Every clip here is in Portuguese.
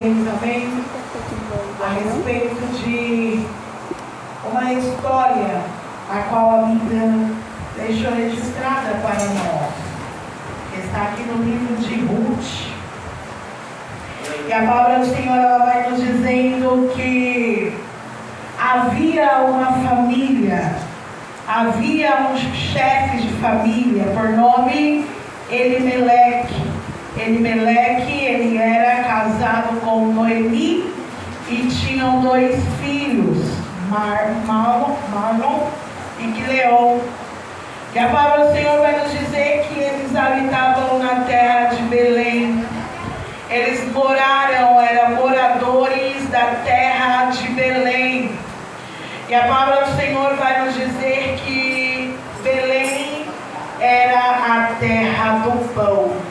também a respeito de uma história a qual a Bíblia deixou registrada para nós, que está aqui no livro de Ruth. E a palavra do Senhor ela vai nos dizendo que havia uma família, havia um chefe de família por nome Elimeleque. Elimeleque, ele era casado com Noemi e tinham dois filhos, Marlon e Quileon. E a palavra do Senhor vai nos dizer que eles habitavam na terra de Belém. Eles eram moradores da terra de Belém. E a palavra do Senhor vai nos dizer que Belém era a terra do pão.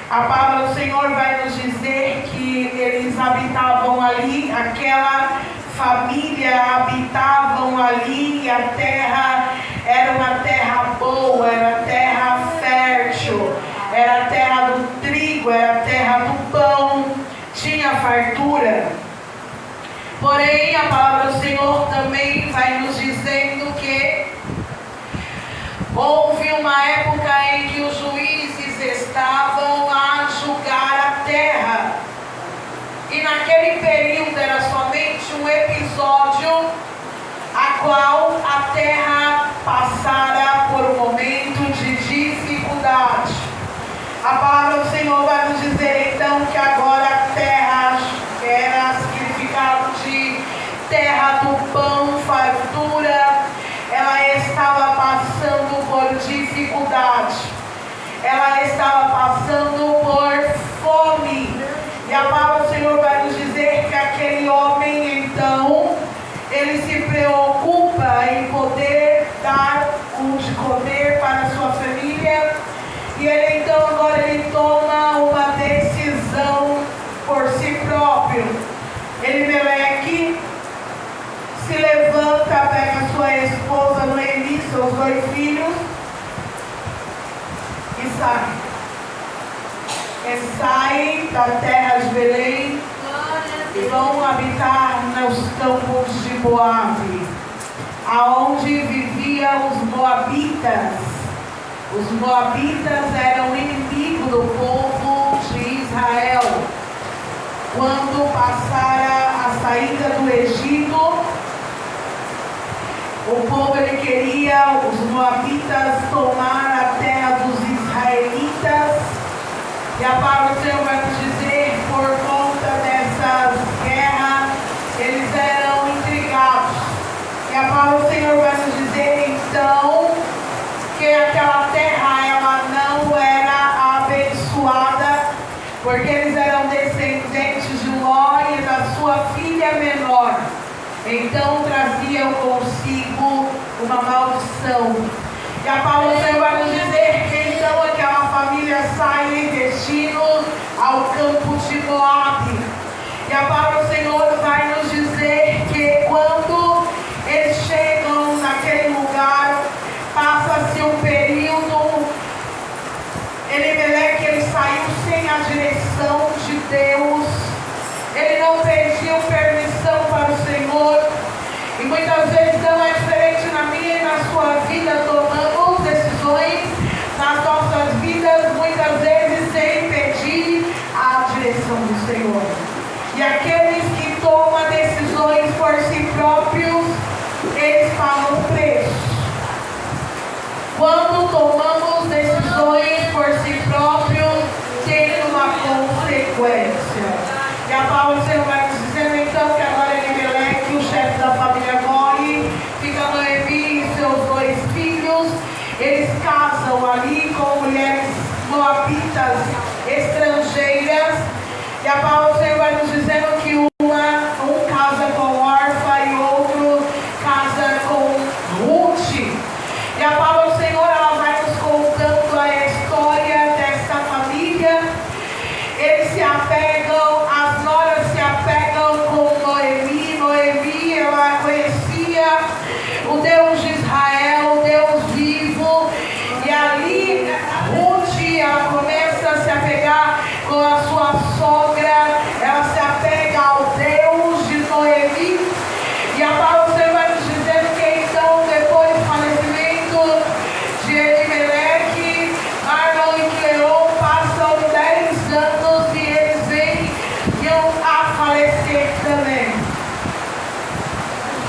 A palavra do Senhor vai nos dizer que eles habitavam ali, aquela família habitavam ali, e a terra era uma terra boa, era terra fértil, era a terra do trigo, era a terra do pão, tinha fartura. Porém, a palavra do Senhor também vai nos dizendo que houve uma época em que os juízes estavam a julgar a terra. E naquele período era somente um episódio a qual a terra passara por um momento de dificuldade. A palavra do Senhor vai nos dizer então que agora a terra era significado de terra do pão, fartura. Ela estava passando por dificuldade, ela estava passando por fome. E a palavra do Senhor vai nos dizer que aquele homem então, ele se preocupa em poder dar o de comer para a sua família. E ele então agora ele toma uma decisão por si próprio. Elimeleque se levanta, pega sua esposa Noemi, seus dois filhos e sai. Eles saem da terra de Belém e vão habitar nos campos de Moabe, aonde viviam os moabitas. Os moabitas eram inimigos do povo de Israel. Quando passara a saída do Egito, o povo ele queria, os moabitas, tomar a terra dos israelitas. E a palavra do Senhor vai nos dizer, por conta dessas guerras, eles eram intrigados. E a palavra do Senhor vai nos dizer então que aquela terra ela não era abençoada, porque eles eram descendentes de Ló e da sua filha menor. Então traziam consigo uma maldição. E a palavra do Senhor vai nos dizer que então aquela família sai em destino ao campo de Moabe. E a palavra do Senhor vai nos dizer que quando eles chegam naquele lugar, passa-se um período. Elimeleque ele saiu sem a direção de Deus. Ele não pediu permissão para o Senhor. E muitas vezes não é diferente na minha e na sua vida. Tomamos decisões nas nossas vidas, muitas vezes sem pedir a direção do Senhor. E aqueles que tomam decisões por si próprios, eles pagam o preço. Quando tomamos decisões por si próprios, tem uma consequência. E a palavra do Senhor vai nos dizendo então que agora Elimeleque, o chefe da família, morre, fica Noemi e seus dois filhos. Eles casam ali com mulheres moabitas estrangeiras. E a palavra do Senhor vai nos dizendo que um casa com Orfa e outro casa com Ruth. E a palavra do Senhor ela vai nos contando a história dessa família. Eles se apegam, as noras se apegam com Noemi. Noemi ela conhecia o Deus de Israel, o Deus vivo. E ali Ruth ela começa a se apegar com a sua sogra. Ela se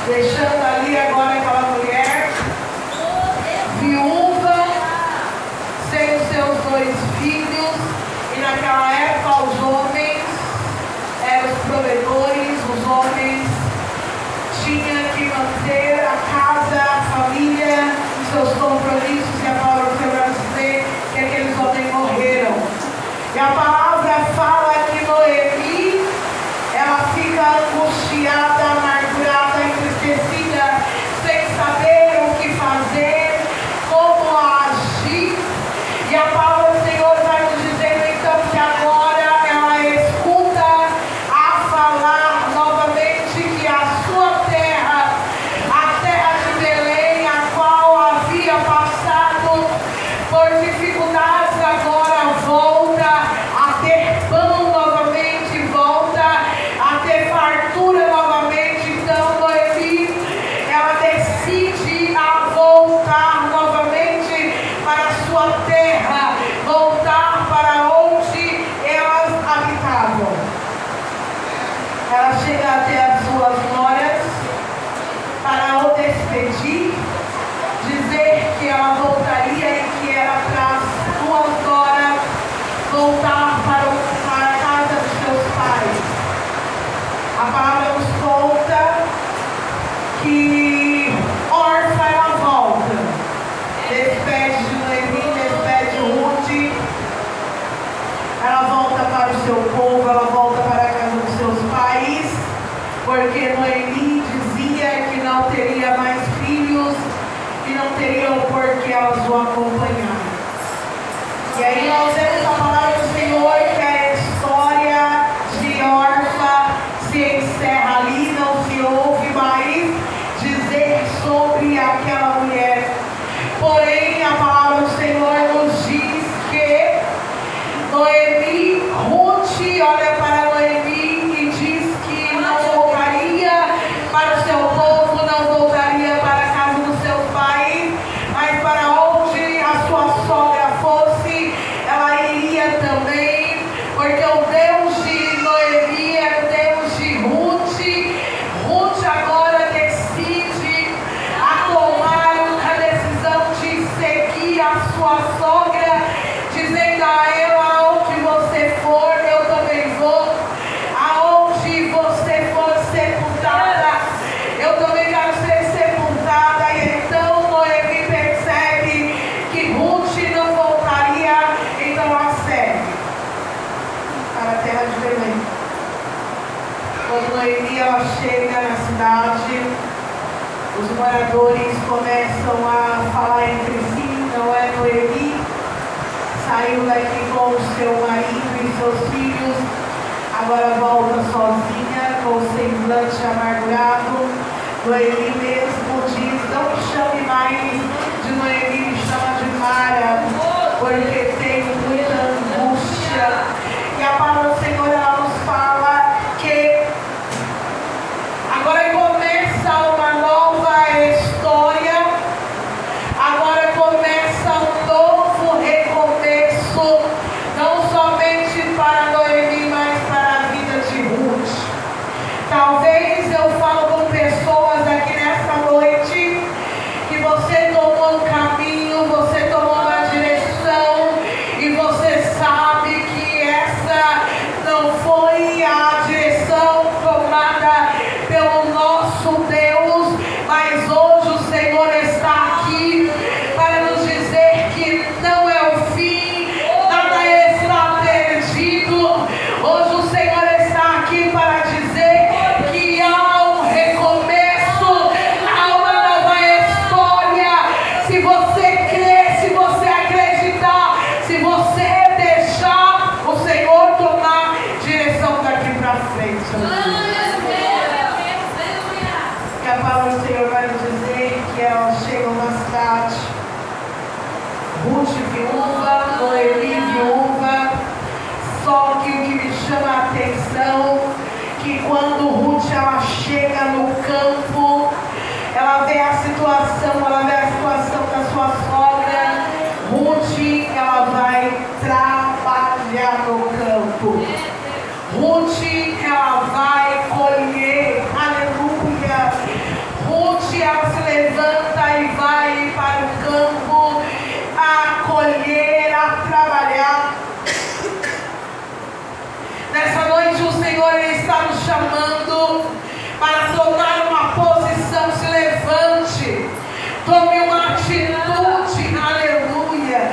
deixando ali agora aquela mulher viúva, sem os seus 2 filhos, e naquela época os homens eram os provedores, os homens tinham que manter a casa, a família, os seus compromissos, e a palavra do Senhor vai dizer que aqueles homens morreram. E a palavra fala que Noemi, ela fica angustiada, amargurada, entristecida, sem saber o que fazer, como agir. E a palavra do Senhor vai nos dizendo então que agora ela escuta a falar novamente que a sua terra, a terra de Belém, a qual havia passado por dificuldades, agora volta a ter pão novamente, volta a ter fartura novamente. Então Noemi, ela decide a voltar novamente para a sua terra, voltar para onde elas habitavam. Ela chega até as suas noras para o despedir, dizer que ela voltaria e que era para as 2 horas voltar para a casa dos seus pais. A palavra nos conta que órfã ela volta, despede de Noemi, despede de Ruth, ela volta para o seu povo, ela volta para a casa dos seus pais, porque Noemi dizia que não teria mais filhos e não teriam por que elas o acompanhar. E aí nós vemos a palavra do Senhor que a história de órfã se encerra ali, não se ouve mais dizer sobre aquela mulher. Porém, a palavra do Senhor nos diz que Noemi, Ruth olha para Noemi e diz que não voltaria para o seu povo, não voltaria para a casa dos seus pais, mas para onde a sua sogra fosse, ela iria também, porque o Deus de Noemi era o Deus de Ruth. Ruth agora decide a tomar a decisão de seguir a sua sogra, dizendo a ela: aonde você for, eu também vou. Aonde você for sepultada, eu também quero ser sepultada. E então Noemi percebe que Ruth não voltaria, então ela segue para a terra de Belém. Quando Noemi ela chega na cidade, os moradores começam a falar entre si: não é Noemi? Saiu daqui com o seu marido e seus filhos, agora volta sozinha, com o semblante amargurado. Noemi mesmo diz: não me chame mais de Noemi, me chama de Mara, porque tenho muita angústia. E a palavra do Senhor ela nos fala que agora começa uma nova história, agora começa um novo recomeço, não somente para Noemi, mas para a vida de Ruth. Talvez eu falo com pessoas aqui nesta noite que você tomou um caminho, você tomou uma direção e você sabe que essa não foi a direção tomada pelo nosso Deus, mas hoje o Senhor está aqui para nos dizer que não é o fim, nada está perdido. Hoje o Senhor está aqui para dizer que há um recomeço, há uma nova história. Se você crer, se você acreditar, se você deixar o Senhor tomar direção daqui para frente. Que a palavra do Senhor vai nos dizer que elas chegam na cidade, Ruth viúva, Noemi viúva. Só que o que me chama a atenção, que quando Ruth ela chega no campo, ela vê a situação da sua sogra. Ruth ela vai trabalhar no campo. Ruth ela vai colher, aleluia. ela se levanta e vai para o campo a colher, a trabalhar. Nessa noite o Senhor Ele está nos chamando para tomar uma posição. Se levante, tome uma atitude, aleluia.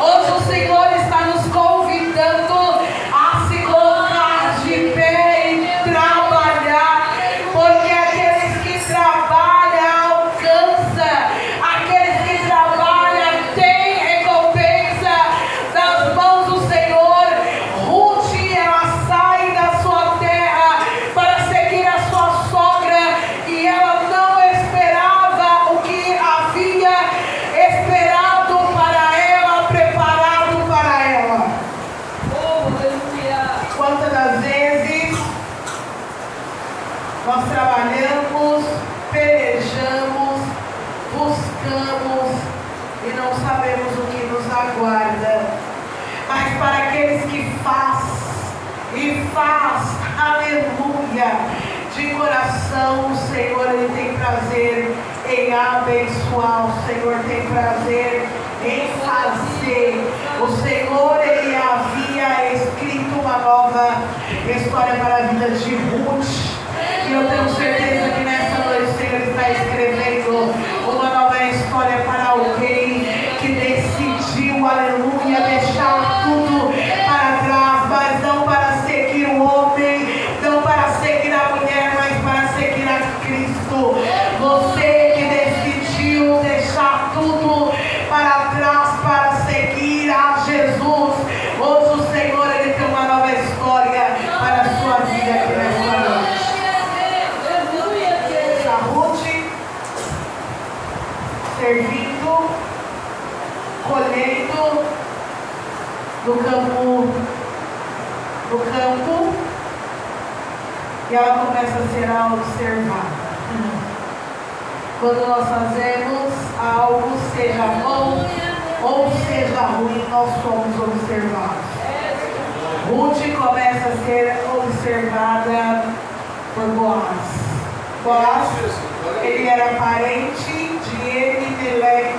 Hoje o Senhor está nos convidando a se colocar de pé e trabalhar, porque aqueles que trabalham alcançam, aqueles que trabalham têm recompensa das mãos do Senhor. Ruth, ela sai da sua terra para seguir a sua sogra, e ela não esperava o que havia esperado para ela, preparado para ela. Quantas das vezes nós trabalhamos, pelejamos, buscamos e não sabemos o que nos aguarda. Mas para aqueles que faz, aleluia, de coração, o Senhor Ele tem prazer em abençoar, o Senhor tem prazer em fazer. O Senhor Ele havia escrito uma nova história para a vida de Ruth, e eu tenho certeza que nessa noite o Senhor está escrevendo uma nova história para alguém que decidiu, aleluia, deixar tudo para trás, mas não para seguir o homem, não para seguir a mulher, mas para seguir a Cristo. Você que decidiu deixar tudo para trás para seguir a Jesus, hoje o Senhor Ele tem uma nova história para a sua vida aqui nessa noite. A Ruth servindo, colhendo no campo, e ela começa a ser observada. Quando nós fazemos algo, seja bom ou seja ruim, nós somos observados. Ruth começa a ser observada por Boaz. Boaz, ele era parente de Elimelec,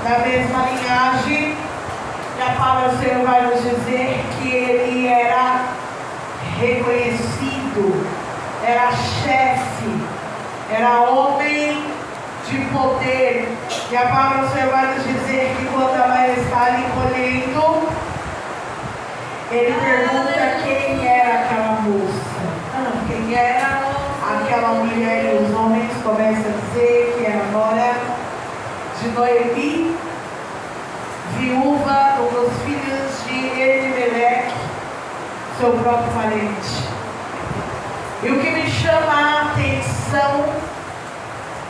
da mesma linhagem, e a palavra do Senhor vai nos dizer que ele era reconhecido, era chefe, era homem de poder. E a palavra do Senhor vai nos dizer que quando ela está ali colhendo, ele pergunta quem era aquela moça, quem era aquela mulher, e os homens começam a dizer que era nora de Noemi, viúva dos filhos de Elimelec, seu próprio parente. E o que me chama a atenção,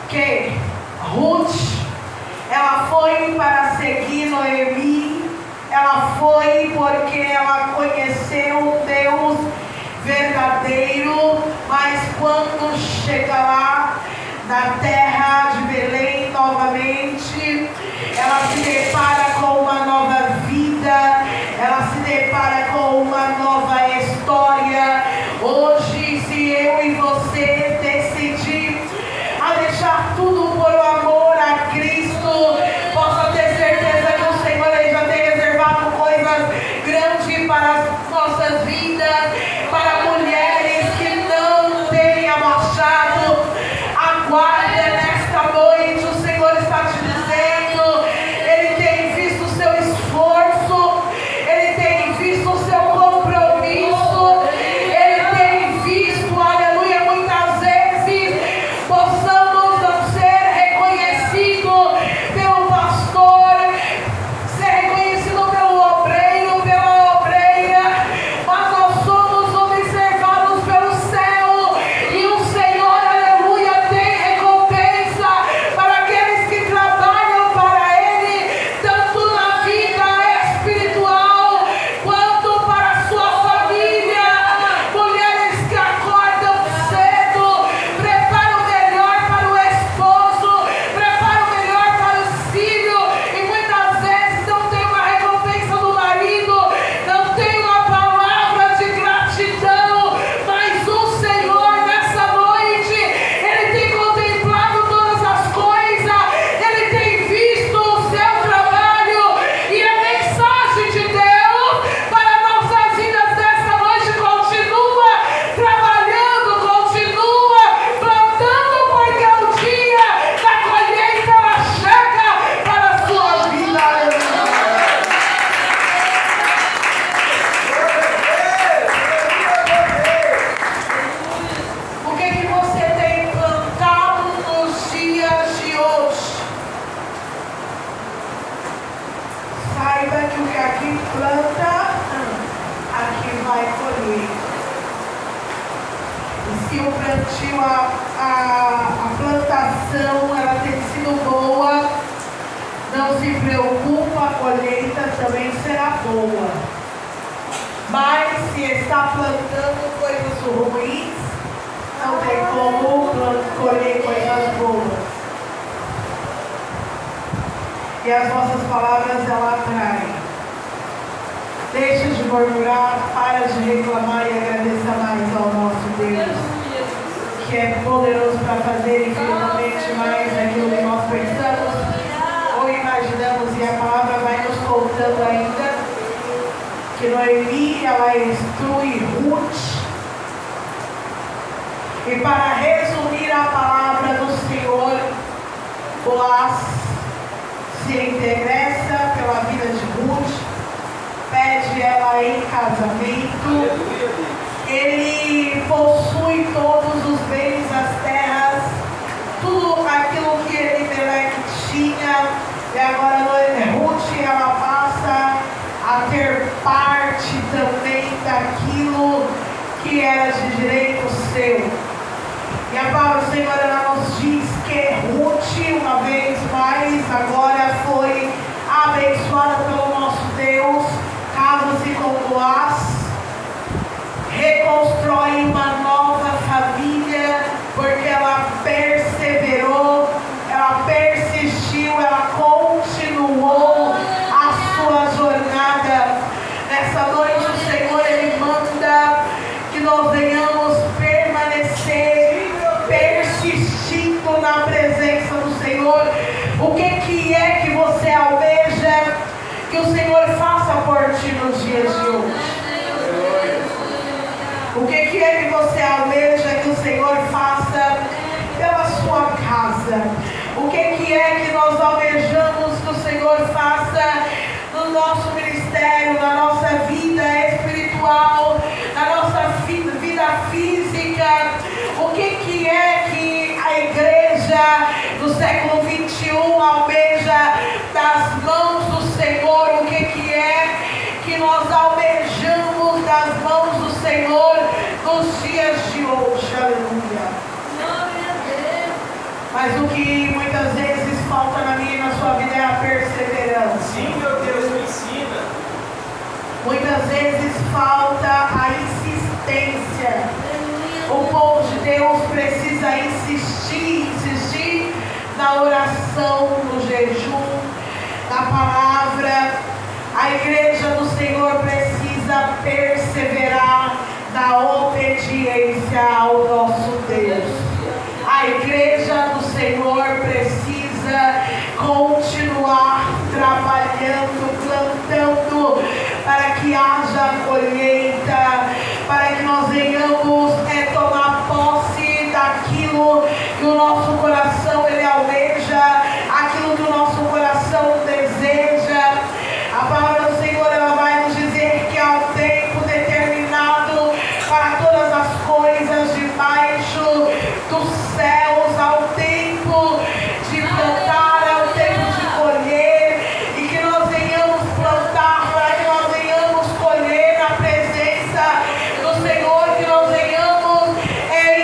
que Ruth, ela foi para seguir Noemi, ela foi porque ela conheceu um Deus verdadeiro, mas quando chega lá na terra de Belém novamente, ela se depara com uma nova vida, ela se depara com uma nova história. Hoje, se eu e você decidir a deixar tudo por amor a Cristo, possa ter certeza que o Senhor Ele já tem reservado coisas grandes para as nossas vidas, para mulheres que não têm abaixado a guarda nesta noite. O Senhor está te dizendo, Ele tem visto o seu esforço, Ele tem visto o seu compromisso, Ele tem visto, aleluia, muitas vezes possamos não ser reconhecidos pelo pastor, ser reconhecido pelo obreiro, pela obreira, se o plantio, a plantação, ela tem sido boa, não se preocupa, a colheita também será boa. Mas se está plantando coisas ruins, não tem como colher coisas boas. E as nossas palavras, ela atraem. Deixa de murmurar, para de reclamar e agradeça mais ao nosso Deus, que é poderoso para fazer infinitamente mais daquilo que nós pensamos ou imaginamos. E a palavra vai nos contando ainda que Noemi, ela instrui Ruth. E para resumir a palavra do Senhor, Boaz se interessa pela vida de Ruth, pede ela em casamento. Ele possui todos os bens, as terras, tudo aquilo que Elimelec tinha. E agora Ruth, ela passa a ter parte também daquilo que era de direito seu. E a palavra do Senhor, ela nos diz que Ruth, uma vez mais, agora foi abençoada pelo nosso Deus, casa-se com Boaz, reconstrói uma nova família, porque ela perseverou, ela persistiu, ela continuou a sua jornada. Nessa noite o Senhor, Ele manda que nós venhamos permanecer persistindo na presença do Senhor. O que é que você almeja que o Senhor faça por ti nos dias de hoje? O que é que você almeja que o Senhor faça pela sua casa? O que é que nós almejamos que o Senhor faça no nosso ministério, na nossa vida espiritual, na nossa vida física? O que é que a igreja do século 21 almeja das mãos do Senhor? O que é que nós almejamos das mãos do Senhor nos dias de hoje? Aleluia. Mas o que muitas vezes falta na minha e na sua vida é a perseverança. Sim, meu Deus, me ensina. Muitas vezes falta a insistência. O povo de Deus precisa insistir na oração, no jejum, na palavra. A igreja do Senhor precisa perseverar na obediência ao nosso Deus. A igreja do Senhor precisa continuar trabalhando, plantando, para que haja colheita, para que nós venhamos tomar posse daquilo que o nosso coração ele almeja, aquilo que o nosso coração deseja. A palavra do Senhor, ela vai nos dizer que há um tempo determinado para todas as coisas debaixo dos céus, há um tempo de plantar, há um tempo de colher, e que nós venhamos plantar para que nós venhamos colher na presença do Senhor, que nós venhamos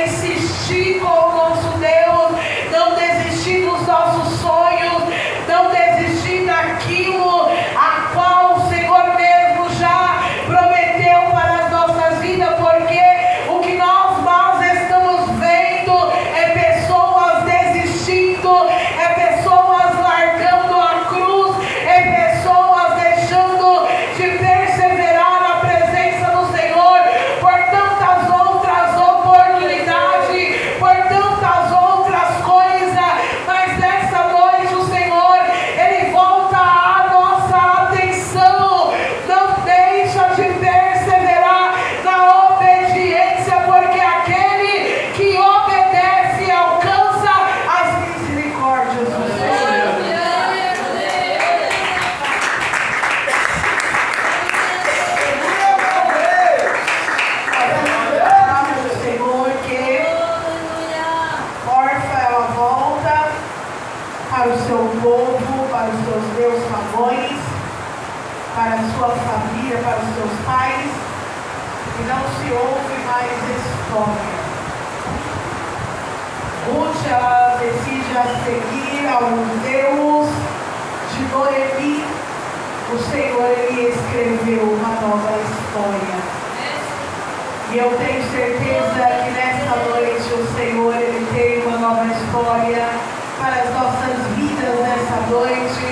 insistir com o nosso Deus, não desistir dos nossos sonhos, não desistir daquilo a qual o Senhor mesmo já prometeu para as nossas vidas, porque o que nós estamos vendo é pessoas desistindo, é pessoas largando a cruz, é pessoas deixando de perseverar na presença do Senhor por tantas outras oportunidades, por tantas outras coisas. Mas nessa noite o Senhor, Ele volta a nossa atenção. Não deixa de perseverar na obediência, porque aquele que obedece alcança as misericórdias do Senhor. A palavra do Senhor que órfã ela volta para o seu povo, para os seus Deus favores, para a sua família, para os seus pais, e não se ouve mais história. Ruth, ela decide a seguir ao Deus de Noemi. O Senhor, Ele escreveu uma nova história. E eu tenho certeza que nessa noite o Senhor, Ele tem uma nova história para as nossas vidas nessa noite.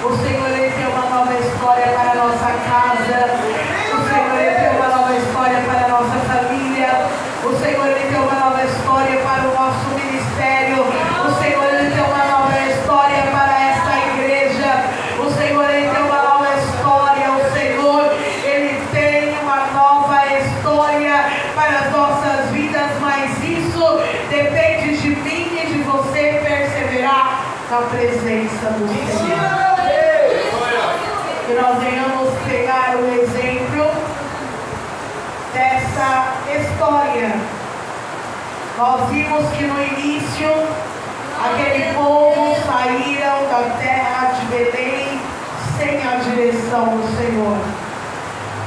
O Senhor, Ele tem uma nova história para a nossa casa. O Senhor, Ele tem uma nova história para a nossa família. O Senhor, Ele tem uma nova história para o nosso ministério. O Senhor, Ele tem uma nova história para esta igreja. O Senhor, Ele tem uma nova história. O Senhor, Ele tem uma nova história para as nossas vidas. Mas isso depende de mim e de você perseverar na presença do Senhor. Que nós venhamos pegar o exemplo dessa história. Nós vimos que no início aquele povo saíram da terra de Belém sem a direção do Senhor.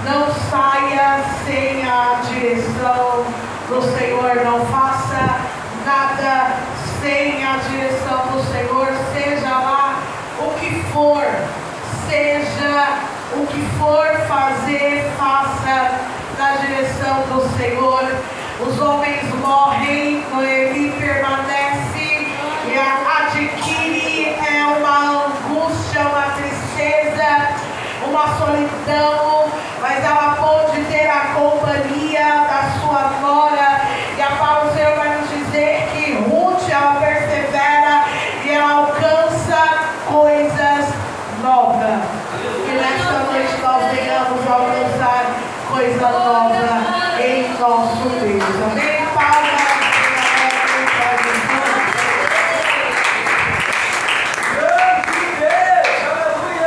Não saia sem a direção do Senhor. Não faça nada sem a direção do Senhor. Seja lá o que for. Seja o que for fazer, faça na direção do Senhor. Os homens morrem, Noemi permanece e adquire uma angústia, uma tristeza, uma solidão, mas ela pode ter a companhia da sua nora. E a palavra do Senhor vai nos dizer que Ruth, ela persevera e ela alcança coisas novas. Que nesta noite nós venhamos alcançar coisa nova em nosso Deus. Amém? Palmas.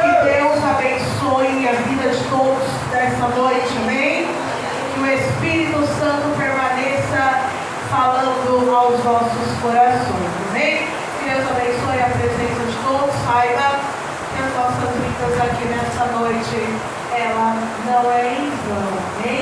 Que Deus abençoe a vida de todos nessa noite. Amém? Que o Espírito Santo permaneça falando aos nossos corações. Amém? Que Deus abençoe a presença de todos. Saiba que as nossas vidas aqui nessa noite, ela não é em vão. Amém?